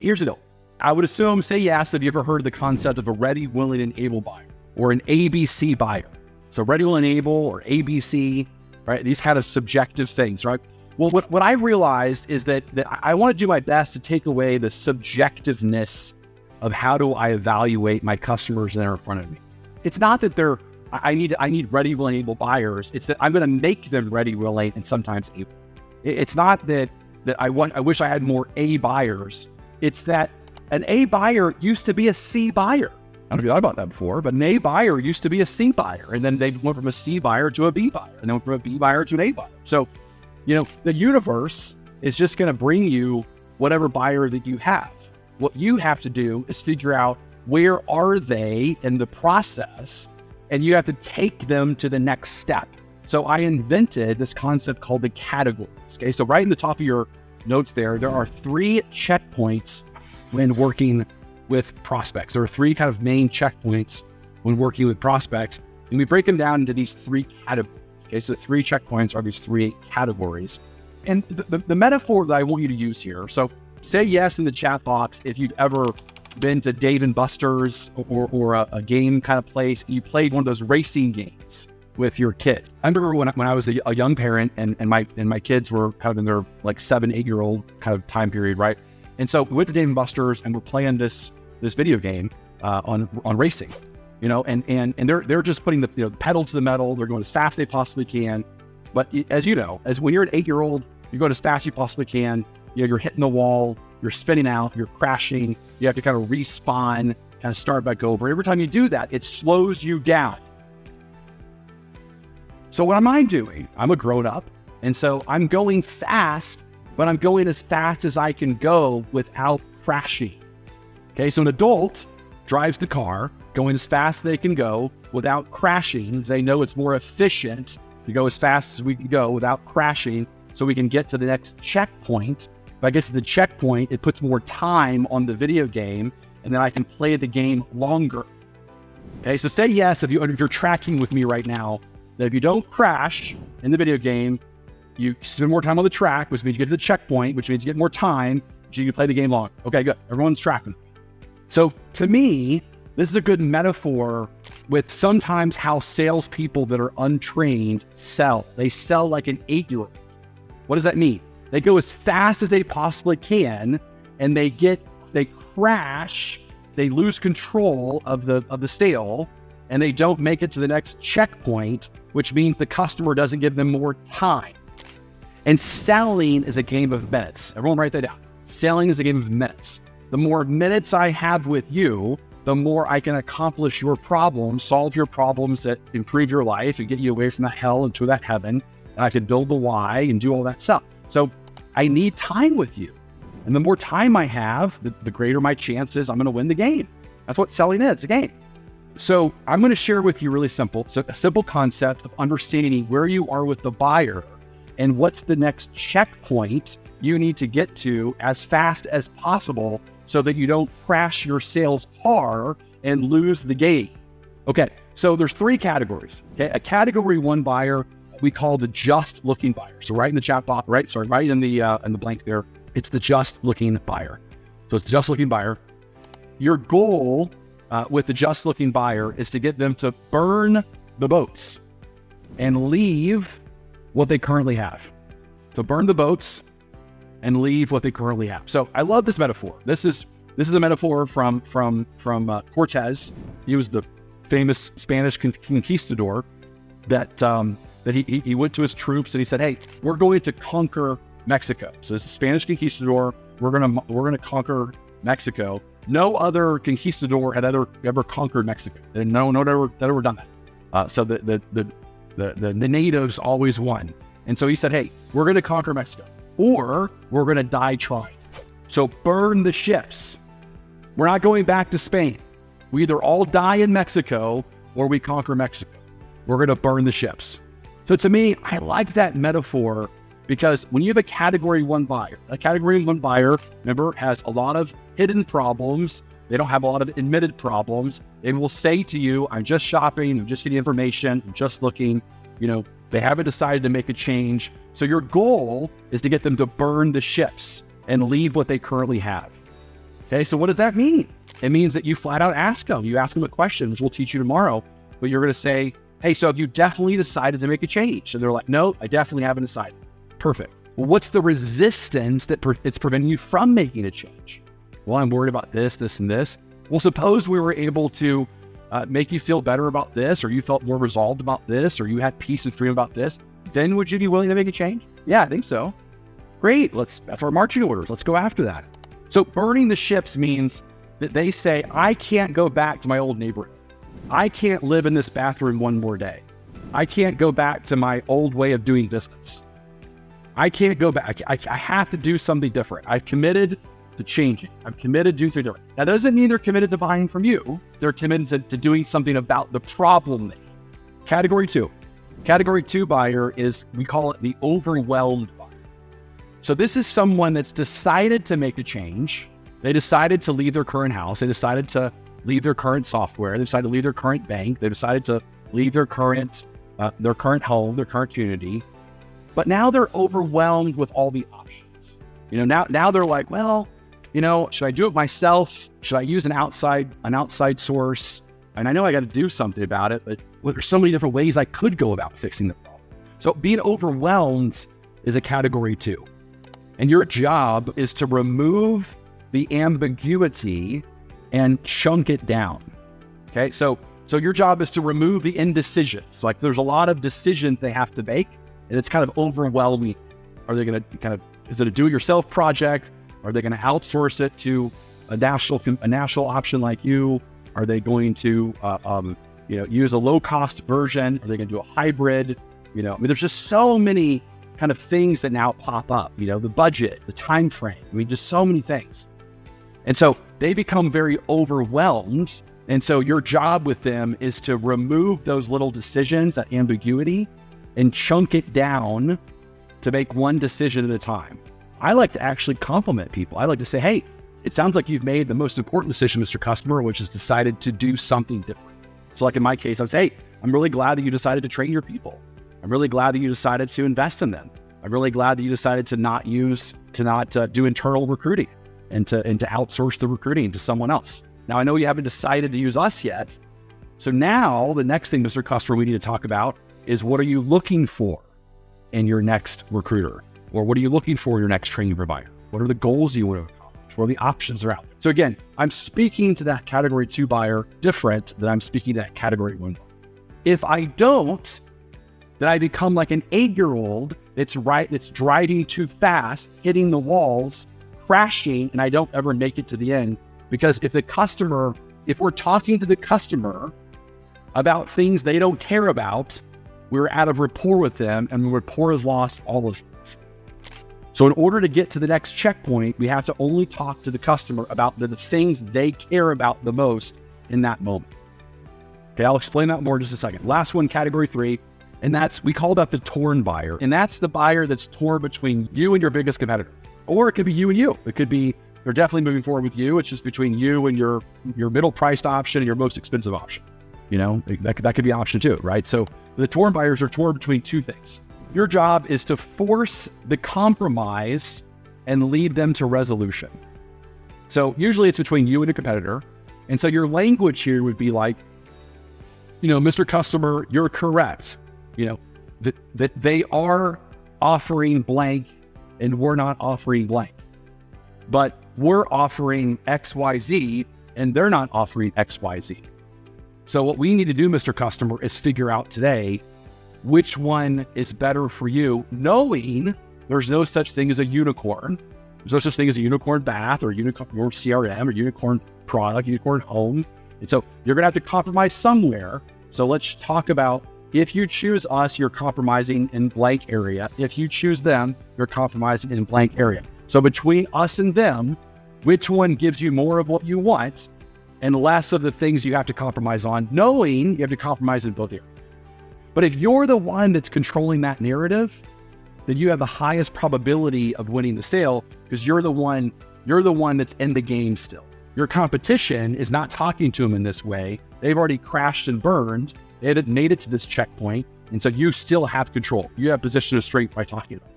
Here's the deal. I would assume, say yes, have you ever heard of the concept of a ready, willing, and able buyer or an ABC buyer? So ready, willing, and able or ABC, right? These kind of subjective things, right? Well, what I realized is that I want to do my best to take away the subjectiveness of how do I evaluate my customers that are in front of me. It's not that I need ready, willing, able buyers. It's that I'm going to make them ready, willing, and sometimes able. It's not that I wish I had more A buyers. It's that an A buyer used to be a C buyer. I don't know if you thought about that before, but an A buyer used to be a C buyer. And then they went from a C buyer to a B buyer, and then from a B buyer to an A buyer. So, the universe is just going to bring you whatever buyer that you have. What you have to do is figure out where are they in the process, and you have to take them to the next step. So I invented this concept called the categories. Okay, so right in the top of your notes there are 3 checkpoints when working with prospects. There are 3 kind of main checkpoints when working with prospects, and we break them down into these 3 categories. Okay, so 3 checkpoints are these 3 categories. And the metaphor that I want you to use here, so say yes in the chat box if you've ever been to Dave & Buster's or a game kind of place, and you played one of those racing games with your kid. I remember when I was a young parent and my kids were kind of in their like 7, 8-year-old kind of time period, right? And so we went to Dave & Buster's and we're playing this video game on racing. And they're just putting the pedal to the metal. They're going as fast as they possibly can. But as when you're an 8-year-old, you're going as fast as you possibly can. You're hitting the wall, you're spinning out, you're crashing. You have to kind of respawn, kind of start back over. Every time you do that, it slows you down. So what am I doing? I'm a grown up. And so I'm going fast, but I'm going as fast as I can go without crashing. Okay, so an adult drives the car, going as fast as they can go without crashing. They know it's more efficient to go as fast as we can go without crashing so we can get to the next checkpoint. If I get to the checkpoint, it puts more time on the video game, and then I can play the game longer. Okay, so say yes if you're tracking with me right now, that if you don't crash in the video game, you spend more time on the track, which means you get to the checkpoint, which means you get more time, so you can play the game longer. Okay, good. Everyone's tracking. So to me, this is a good metaphor with sometimes how salespeople that are untrained sell. They sell like an 8-year-old. What does that mean? They go as fast as they possibly can, and they crash, they lose control of the sale, and they don't make it to the next checkpoint, which means the customer doesn't give them more time. And selling is a game of minutes. Everyone write that down. Selling is a game of minutes. The more minutes I have with you, the more I can accomplish your problems, solve your problems that improve your life and get you away from that hell into that heaven. And I can build the why and do all that stuff. So I need time with you. And the more time I have, the greater my chances I'm going to win the game. That's what selling is, a game. So I'm going to share with you really simple. So a simple concept of understanding where you are with the buyer and what's the next checkpoint you need to get to as fast as possible so that you don't crash your sales car and lose the game. Okay, so there's 3 categories. Okay, a category 1 buyer we call the just looking buyer. So right in the chat box, right in the blank there, it's the just looking buyer. So it's the just looking buyer. Your goal with the just looking buyer is to get them to burn the boats and leave what they currently have. So burn the boats and leave what they currently have. So I love this metaphor. This is a metaphor from Cortez. He was the famous Spanish conquistador that he went to his troops and he said, "Hey, we're going to conquer Mexico." So this is Spanish conquistador. We're gonna conquer Mexico. No other conquistador had ever conquered Mexico. And no one had ever done that. So the natives always won. And so he said, "Hey, we're going to conquer Mexico, or we're going to die trying. So burn the ships. We're not going back to Spain. We either all die in Mexico or we conquer Mexico. We're going to burn the ships." So to me, I like that metaphor because when you have a category 1 buyer, remember, has a lot of hidden problems. They don't have a lot of admitted problems. They will say to you, "I'm just shopping, I'm just getting information, I'm just looking." They haven't decided to make a change. So your goal is to get them to burn the ships and leave what they currently have. Okay, so what does that mean? It means that you flat out ask them. You ask them a question, which we'll teach you tomorrow, but you're going to say, hey, so have you definitely decided to make a change? And they're like, no, I definitely haven't decided. Perfect. Well, what's the resistance that it's preventing you from making a change? Well, I'm worried about this, this, and this. Well, suppose we were able to make you feel better about this, or you felt more resolved about this, or you had peace and freedom about this. Then would you be willing to make a change? Yeah, I think so. Great. That's our marching orders. Let's go after that. So burning the ships means that they say, I can't go back to my old neighborhood. I can't live in this bathroom one more day. I can't go back to my old way of doing business. I can't go back. I have to do something different. I've committed to changing. I'm committed to doing something different. That doesn't mean they're committed to buying from you. They're committed to doing something about the problem. Category 2. Category 2 buyer is, we call it the overwhelmed buyer. So this is someone that's decided to make a change. They decided to leave their current house. They decided to leave their current software. They decided to leave their current bank. They decided to leave their current home, their current community. But now they're overwhelmed with all the options. Now they're like, well, should I do it myself? Should I use an outside source? And I know I got to do something about it, but there's so many different ways I could go about fixing the problem. So being overwhelmed is a category 2. And your job is to remove the ambiguity and chunk it down. Okay, so your job is to remove the indecisions. Like there's a lot of decisions they have to make, and it's kind of overwhelming. Are they going to is it a do-it-yourself project? Are they going to outsource it to a national option like you? Are they going to use a low-cost version? Are they going to do a hybrid? There's just so many kind of things that now pop up. The budget, the time frame. Just so many things. And so they become very overwhelmed. And so your job with them is to remove those little decisions, that ambiguity, and chunk it down to make one decision at a time. I like to actually compliment people. I like to say, hey, it sounds like you've made the most important decision, Mr. Customer, which is decided to do something different. So like in my case, I'd say, hey, I'm really glad that you decided to train your people. I'm really glad that you decided to invest in them. I'm really glad that you decided to not do internal recruiting and to outsource the recruiting to someone else. Now, I know you haven't decided to use us yet. So now the next thing, Mr. Customer, we need to talk about is, what are you looking for in your next recruiter? Or what are you looking for in your next training provider? What are the goals you want to accomplish? What are the options are out there? So again, I'm speaking to that category 2 buyer different than I'm speaking to that category 1 buyer. If I don't, then I become like an 8-year-old that's driving too fast, hitting the walls, crashing, and I don't ever make it to the end. Because if we're talking to the customer about things they don't care about, we're out of rapport with them, and rapport is lost all of us. So in order to get to the next checkpoint, we have to only talk to the customer about the things they care about the most in that moment. Okay, I'll explain that more in just a second. Last one, category 3, and we call that the torn buyer. And that's the buyer that's torn between you and your biggest competitor. Or it could be you and you. It could be, they're definitely moving forward with you. It's just between you and your middle priced option and your most expensive option. That could be an option too, right? So the torn buyers are torn between 2 things. Your job is to force the compromise and lead them to resolution. So usually it's between you and a competitor. And so your language here would be like, Mr. Customer, you're correct. That they are offering blank and we're not offering blank. But we're offering XYZ and they're not offering XYZ. So what we need to do, Mr. Customer, is figure out today which one is better for you, knowing there's no such thing as a unicorn. There's no such thing as a unicorn bath or unicorn CRM or unicorn product, unicorn home. And so you're going to have to compromise somewhere. So let's talk about, if you choose us, you're compromising in blank area. If you choose them, you're compromising in blank area. So between us and them, which one gives you more of what you want and less of the things you have to compromise on, knowing you have to compromise in both areas. But if you're the one that's controlling that narrative, then you have the highest probability of winning the sale, because you're the one that's in the game still. Your competition is not talking to them in this way. They've already crashed and burned. They haven't made it to this checkpoint. And so you still have control. You have position of strength by talking to them.